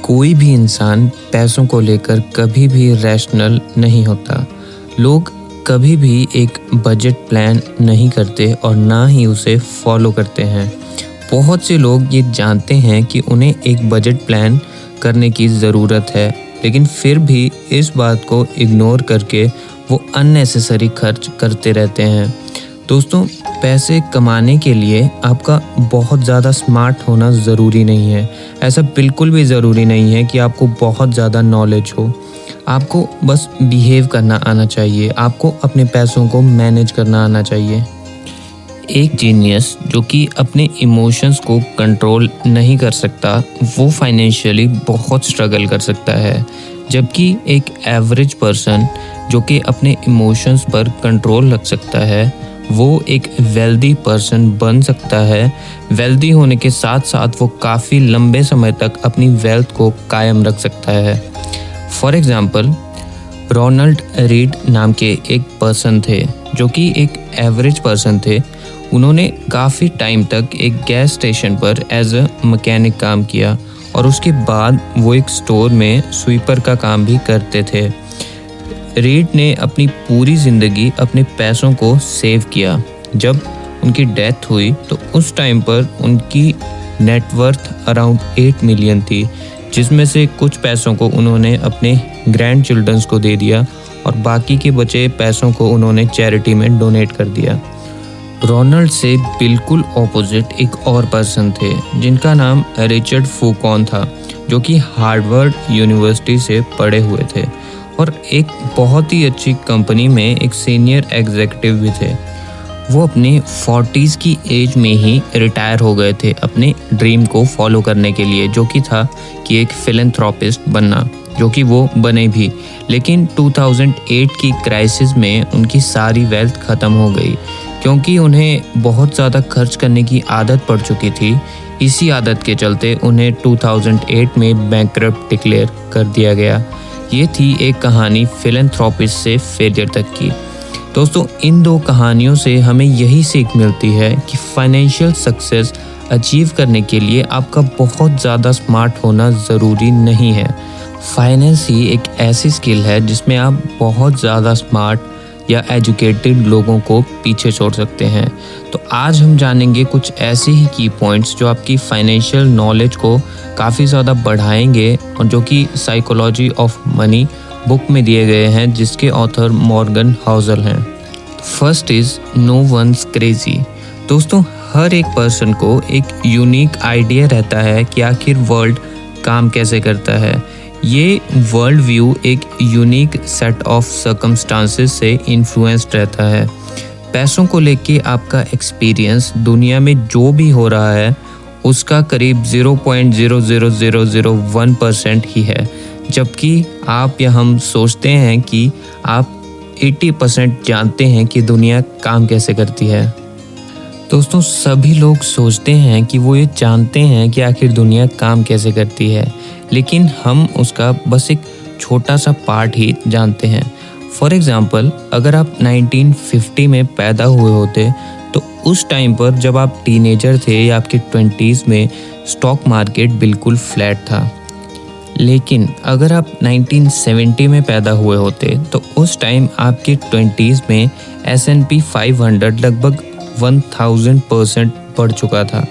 कोई भी इंसान पैसों को लेकर कभी भी रैशनल नहीं होता। लोग कभी भी एक बजट प्लान नहीं करते और ना ही उसे फॉलो करते हैं। बहुत से लोग ये जानते हैं कि उन्हें एक बजट प्लान करने की ज़रूरत है, लेकिन फिर भी इस बात को इग्नोर करके वो अननेसेसरी खर्च करते रहते हैं। दोस्तों, पैसे कमाने के लिए आपका बहुत ज़्यादा स्मार्ट होना ज़रूरी नहीं है। ऐसा बिल्कुल भी ज़रूरी नहीं है कि आपको बहुत ज़्यादा नॉलेज हो। आपको बस बिहेव करना आना चाहिए। आपको अपने पैसों को मैनेज करना आना चाहिए। एक जीनियस जो कि अपने इमोशंस को कंट्रोल नहीं कर सकता, वो फाइनेंशियली बहुत स्ट्रगल कर सकता है, जबकि एक एवरेज पर्सन जो कि अपने इमोशंस पर कंट्रोल रख सकता है, वो एक वेल्दी पर्सन बन सकता है। वेल्दी होने के साथ साथ वो काफ़ी लंबे समय तक अपनी वेल्थ को कायम रख सकता है। फॉर एग्ज़ाम्पल, रोनाल्ड रीड नाम के एक पर्सन थे जो कि एक एवरेज पर्सन थे। उन्होंने काफ़ी टाइम तक एक गैस स्टेशन पर एज अ मैकेनिक काम किया और उसके बाद वो एक स्टोर में स्वीपर का काम भी करते थे। रीड ने अपनी पूरी ज़िंदगी अपने पैसों को सेव किया। जब उनकी डेथ हुई तो उस टाइम पर उनकी नेटवर्थ अराउंड 8 मिलियन थी, जिसमें से कुछ पैसों को उन्होंने अपने ग्रैंड चिल्ड्रंस को दे दिया और बाकी के बचे पैसों को उन्होंने चैरिटी में डोनेट कर दिया। रोनाल्ड से बिल्कुल ऑपोजिट एक और पर्सन थे जिनका नाम रिचर्ड फूकॉन था, जो कि हार्वर्ड यूनिवर्सिटी से पढ़े हुए थे और एक बहुत ही अच्छी कंपनी में एक सीनियर एग्जीक्यूटिव भी थे। वो अपने 40s की एज में ही रिटायर हो गए थे अपने ड्रीम को फॉलो करने के लिए, जो कि था कि एक फिलैंथ्रोपिस्ट बनना, जो कि वो बने भी। लेकिन 2008 की क्राइसिस में उनकी सारी वेल्थ ख़त्म हो गई, क्योंकि उन्हें बहुत ज़्यादा खर्च करने की आदत पड़ चुकी थी। इसी आदत के चलते उन्हें 2008 में बैंकरप्ट डिक्लेयर कर दिया गया। ये थी एक कहानी फिलैंथ्रोपिस्ट से फेलियर तक की। दोस्तों, इन दो कहानियों से हमें यही सीख मिलती है कि फाइनेंशियल सक्सेस अचीव करने के लिए आपका बहुत ज़्यादा स्मार्ट होना ज़रूरी नहीं है। फाइनेंस ही एक ऐसी स्किल है जिसमें आप बहुत ज़्यादा स्मार्ट या एजुकेटेड लोगों को पीछे छोड़ सकते हैं। तो आज हम जानेंगे कुछ ऐसे ही की पॉइंट्स जो आपकी फाइनेंशियल नॉलेज को काफ़ी ज़्यादा बढ़ाएंगे और जो कि साइकोलॉजी ऑफ मनी बुक में दिए गए हैं, जिसके ऑथर मॉर्गन हाउसल हैं। First is no one's crazy. दोस्तों, हर एक पर्सन को एक यूनिक आइडिया रहता है कि आखिर वर्ल्ड काम कैसे करता है। ये वर्ल्ड व्यू एक यूनिक सेट ऑफ सर्कमस्टांसेस से इन्फ्लुएंस्ड रहता है। पैसों को लेके आपका एक्सपीरियंस दुनिया में जो भी हो रहा है उसका करीब 0.00001% ही है, जबकि आप या हम सोचते हैं कि आप 80% जानते हैं कि दुनिया काम कैसे करती है। दोस्तों, सभी लोग सोचते हैं कि वो ये जानते हैं कि आखिर दुनिया काम कैसे करती है, लेकिन हम उसका बस एक छोटा सा पार्ट ही जानते हैं। फॉर एग्ज़ाम्पल, अगर आप 1950 में पैदा हुए होते तो उस टाइम पर जब आप टीनेजर थे या आपके 20s में स्टॉक मार्केट बिल्कुल फ्लैट था। लेकिन अगर आप 1970 में पैदा हुए होते तो उस टाइम आपके 20s में S&P 500 लगभग 1000% बढ़ चुका था।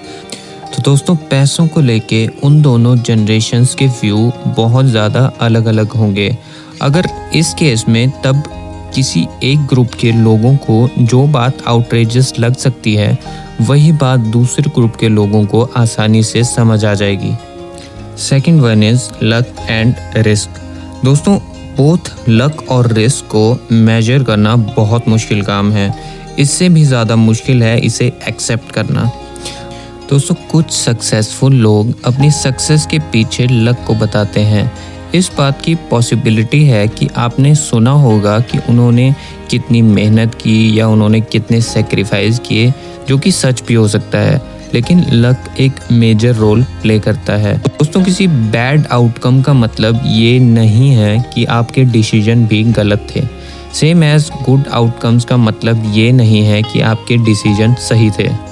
तो दोस्तों, पैसों को लेके उन दोनों जनरेशन्स के व्यू बहुत ज़्यादा अलग अलग होंगे। अगर इस केस में तब किसी एक ग्रुप के लोगों को जो बात आउटरेजस लग सकती है, वही बात दूसरे ग्रुप के लोगों को आसानी से समझ आ जाएगी। Second one is luck and risk. दोस्तों, बोथ लक और रिस्क को मेजर करना बहुत मुश्किल काम है। इससे भी ज़्यादा मुश्किल है इसे एक्सेप्ट करना। दोस्तों, कुछ सक्सेसफुल लोग अपनी सक्सेस के पीछे लक को बताते हैं। इस बात की पॉसिबिलिटी है कि आपने सुना होगा कि उन्होंने कितनी मेहनत की या उन्होंने कितने सेक्रीफाइस किए, जो कि सच भी हो सकता है, लेकिन लक एक मेजर रोल प्ले करता है। दोस्तों, किसी बैड आउटकम का मतलब ये नहीं है कि आपके डिसीजन भी गलत थे। सेम एज गुड आउटकम्स का मतलब ये नहीं है कि आपके डिसीजन सही थे।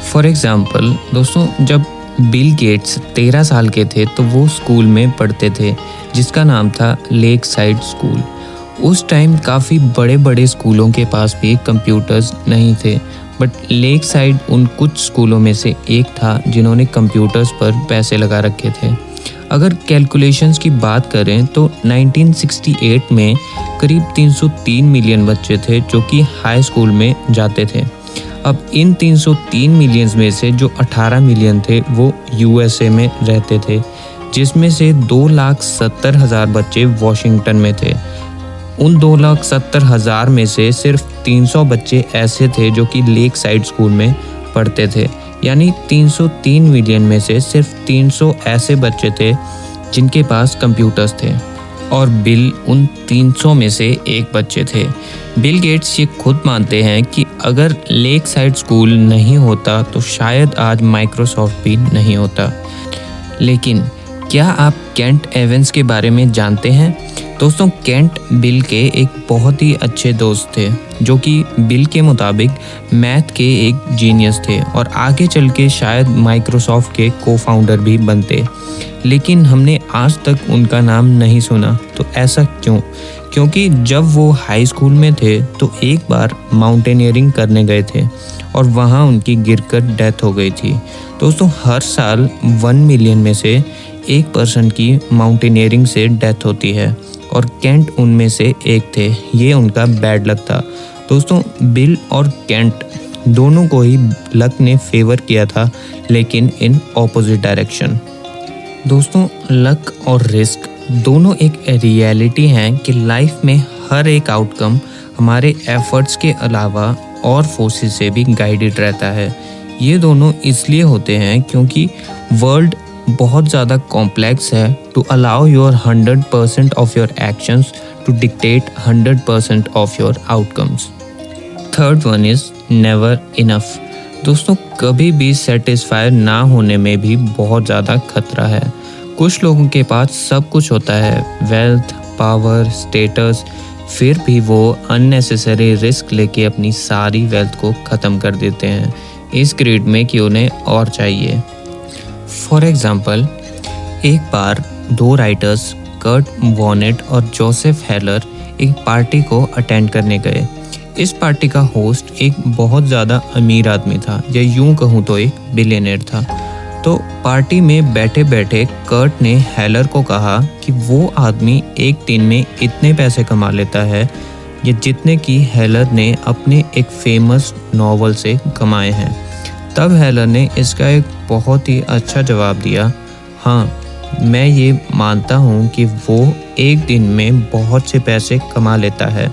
फॉर एग्ज़ाम्पल, दोस्तों, जब बिल गेट्स 13 साल के थे तो वो स्कूल में पढ़ते थे जिसका नाम था लेक साइड स्कूल। उस टाइम काफ़ी बड़े बड़े स्कूलों के पास भी कंप्यूटर्स नहीं थे, बट लेक साइड उन कुछ स्कूलों में से एक था जिन्होंने कंप्यूटर्स पर पैसे लगा रखे थे। अगर कैलकुलेशंस की बात करें तो 1968 में करीब 303 मिलियन बच्चे थे जो कि हाई स्कूल में जाते थे। अब इन 303 मिलियंस में से जो 18 मिलियन थे वो यूएसए में रहते थे, जिसमें से 2,70,000 बच्चे वॉशिंगटन में थे। उन 2,70,000 में से सिर्फ 300 बच्चे ऐसे थे जो कि लेक साइड स्कूल में पढ़ते थे, यानी 303 मिलियन में से सिर्फ 300 ऐसे बच्चे थे जिनके पास कंप्यूटर्स थे, और बिल उन 300 में से एक बच्चे थे। बिल गेट्स ये खुद मानते हैं कि अगर लेक साइड स्कूल नहीं होता तो शायद आज माइक्रोसॉफ्ट भी नहीं होता। लेकिन क्या आप केंट एवंस के बारे में जानते हैं? दोस्तों, केंट बिल के एक बहुत ही अच्छे दोस्त थे जो कि बिल के मुताबिक मैथ के एक जीनियस थे और आगे चल के शायद माइक्रोसॉफ्ट के को-फाउंडर भी बनते, लेकिन हमने आज तक उनका नाम नहीं सुना। तो ऐसा क्यों? क्योंकि जब वो हाई स्कूल में थे तो एक बार माउंटेनियरिंग करने गए थे और वहाँ उनकी गिरकर डेथ हो गई थी। दोस्तों, हर साल 1 मिलियन में से 1% की माउंटेनियरिंग से डेथ होती है और केंट उनमें से एक थे। ये उनका बैड लक था। दोस्तों, बिल और केंट दोनों को ही लक ने फेवर किया था, लेकिन इन ऑपोजिट डायरेक्शन। दोस्तों, लक और रिस्क दोनों एक रियलिटी हैं कि लाइफ में हर एक आउटकम हमारे एफर्ट्स के अलावा और फोर्सेस से भी गाइडेड रहता है। ये दोनों इसलिए होते हैं क्योंकि वर्ल्ड बहुत ज़्यादा कॉम्प्लेक्स है to allow your 100% of your actions to dictate 100% of your outcomes. Third one is never enough. दोस्तों, कभी भी सेटिस्फाई ना होने में भी बहुत ज़्यादा खतरा है। कुछ लोगों के पास सब कुछ होता है, वेल्थ, पावर, स्टेटस, फिर भी वो अननेसेसरी रिस्क लेके अपनी सारी वेल्थ को ख़त्म कर देते हैं इस ग्रीड में कि उन्हें और चाहिए। फॉर एग्ज़ाम्पल, एक बार 2 राइटर्स कर्ट वॉनेट और जोसेफ हेलर एक पार्टी को अटेंड करने गए। इस पार्टी का होस्ट एक बहुत ज़्यादा अमीर आदमी था, या यूं कहूँ तो एक बिलियनर था। तो पार्टी में बैठे बैठे कर्ट ने हेलर को कहा कि वो आदमी एक दिन में इतने पैसे कमा लेता है या जितने कि हेलर ने अपने एक फेमस नॉवल से कमाए हैं। तब हेलर ने इसका एक बहुत ही अच्छा जवाब दिया, हाँ, मैं ये मानता हूँ कि वो एक दिन में बहुत से पैसे कमा लेता है,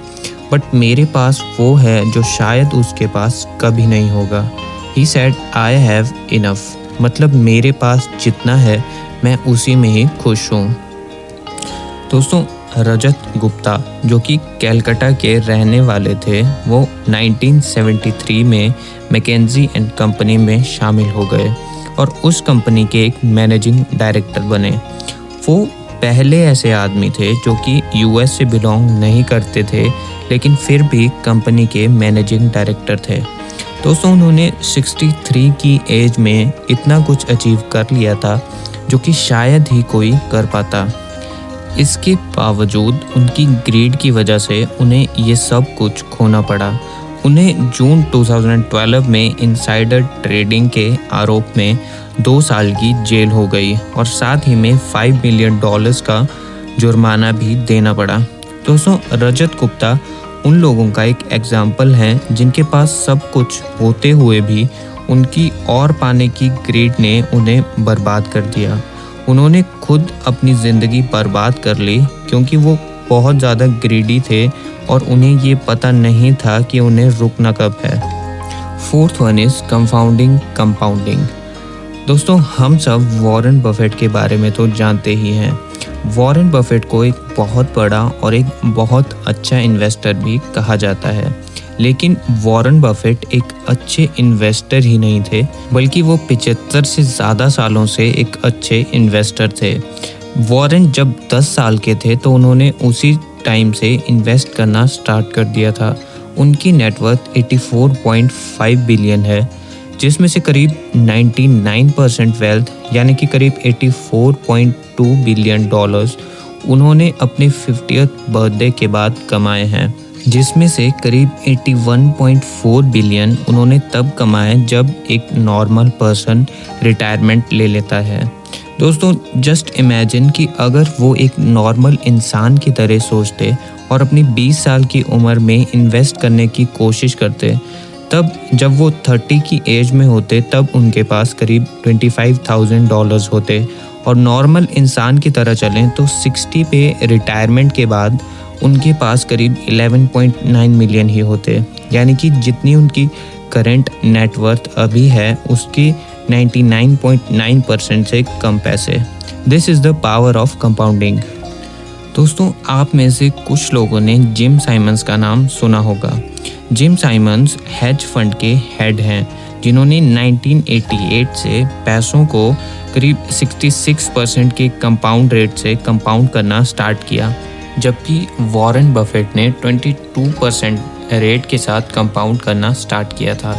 बट मेरे पास वो है जो शायद उसके पास कभी नहीं होगा। He said, I have enough, मतलब मेरे पास जितना है मैं उसी में ही खुश हूँ। दोस्तों, रजत गुप्ता जो कि कलकत्ता के रहने वाले थे, वो 1973 में मैकेंजी एंड कंपनी में शामिल हो गए और उस कंपनी के एक मैनेजिंग डायरेक्टर बने। वो पहले ऐसे आदमी थे जो कि यूएस से बिलोंग नहीं करते थे, लेकिन फिर भी कंपनी के मैनेजिंग डायरेक्टर थे। दोस्तों, उन्होंने 63 की एज में इतना कुछ अचीव कर लिया था जो कि शायद ही कोई कर पाता। इसके बावजूद उनकी ग्रीड की वजह से उन्हें ये सब कुछ खोना पड़ा। उन्हें जून 2012 में इनसाइडर ट्रेडिंग के आरोप में 2 साल की जेल हो गई और साथ ही में $5 मिलियन का जुर्माना भी देना पड़ा। दोस्तों, रजत गुप्ता उन लोगों का एक एग्जाम्पल है जिनके पास सब कुछ होते हुए भी उनकी और पाने की ग्रीड ने उन्हें बर्बाद कर दिया। उन्होंने खुद अपनी ज़िंदगी बर्बाद कर ली क्योंकि वो बहुत ज़्यादा ग्रीडी थे और उन्हें ये पता नहीं था कि उन्हें रुकना कब है। Fourth one is compounding. दोस्तों, हम सब वॉरेन बफेट के बारे में तो जानते ही हैं। वॉरेन बफेट को एक बहुत बड़ा और एक बहुत अच्छा इन्वेस्टर भी कहा जाता है, लेकिन वॉरेन बफेट एक अच्छे इन्वेस्टर ही नहीं थे, बल्कि वो 75 से ज़्यादा सालों से एक अच्छे इन्वेस्टर थे। वॉरेन जब 10 साल के थे तो उन्होंने उसी टाइम से इन्वेस्ट करना स्टार्ट कर दिया था। उनकी नेटवर्थ 84.5 बिलियन है। जिसमें से करीब 99% वेल्थ यानी कि करीब 84.2 बिलियन डॉलर्स उन्होंने अपने 50th बर्थडे के बाद कमाए हैं, जिसमें से करीब 81.4 बिलियन उन्होंने तब कमाए जब एक नॉर्मल पर्सन रिटायरमेंट ले लेता है। दोस्तों जस्ट इमेजिन कि अगर वो एक नॉर्मल इंसान की तरह सोचते और अपनी 20 साल की उम्र में इन्वेस्ट करने की कोशिश करते, तब जब वो 30 की एज में होते तब उनके पास करीब $25,000 होते, और नॉर्मल इंसान की तरह चलें तो 60 पे रिटायरमेंट के बाद उनके पास करीब 11.9 मिलियन ही होते, यानी कि जितनी उनकी करंट नेटवर्थ अभी है उसकी 99.9% से कम पैसे। This is the power of compounding. दोस्तों आप में से कुछ लोगों ने जिम साइमंस का नाम सुना होगा। जिम साइमंस हेज फंड के हेड हैं, जिन्होंने 1988 से पैसों को करीब 66% के कंपाउंड रेट से कंपाउंड करना स्टार्ट किया, जबकि वॉरेन बफेट ने 22% रेट के साथ कंपाउंड करना स्टार्ट किया था।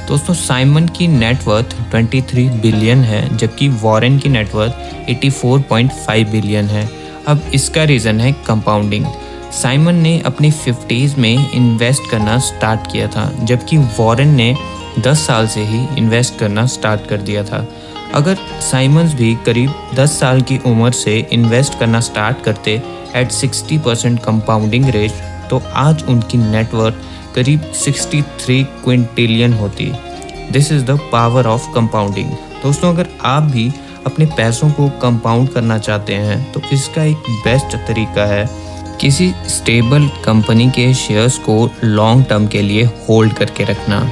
दोस्तों साइमन की नेटवर्थ 23 बिलियन है, जबकि वॉरेन की नेटवर्थ 84.5 बिलियन है। अब इसका रीज़न है कंपाउंडिंग। साइमन ने अपनी 50s में इन्वेस्ट करना स्टार्ट किया था, जबकि वॉरेन ने 10 साल से ही इन्वेस्ट करना स्टार्ट कर दिया था। अगर साइमंस भी करीब 10 साल की उम्र से इन्वेस्ट करना स्टार्ट करते एट 60% कंपाउंडिंग रेट, तो आज उनकी नेटवर्थ करीब 63 क्विंटिलियन होती। This is the power of compounding. दोस्तों अगर आप भी अपने पैसों को कंपाउंड करना चाहते हैं तो इसका एक बेस्ट तरीका है किसी स्टेबल कंपनी के शेयर्स को लॉन्ग टर्म के लिए होल्ड करके रखना।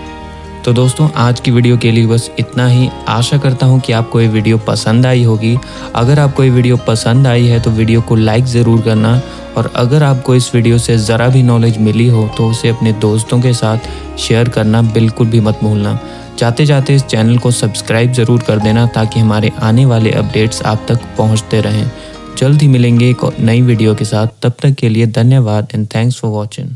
तो दोस्तों आज की वीडियो के लिए बस इतना ही। आशा करता हूँ कि आपको ये वीडियो पसंद आई होगी। अगर आपको ये वीडियो पसंद आई है तो वीडियो को लाइक ज़रूर करना, और अगर आपको इस वीडियो से ज़रा भी नॉलेज मिली हो तो उसे अपने दोस्तों के साथ शेयर करना बिल्कुल भी मत भूलना। जाते जाते इस चैनल को सब्सक्राइब ज़रूर कर देना ताकि हमारे आने वाले अपडेट्स आप तक पहुँचते रहें। जल्द ही मिलेंगे एक नई वीडियो के साथ। तब तक के लिए धन्यवाद एंड थैंक्स फॉर वॉचिंग।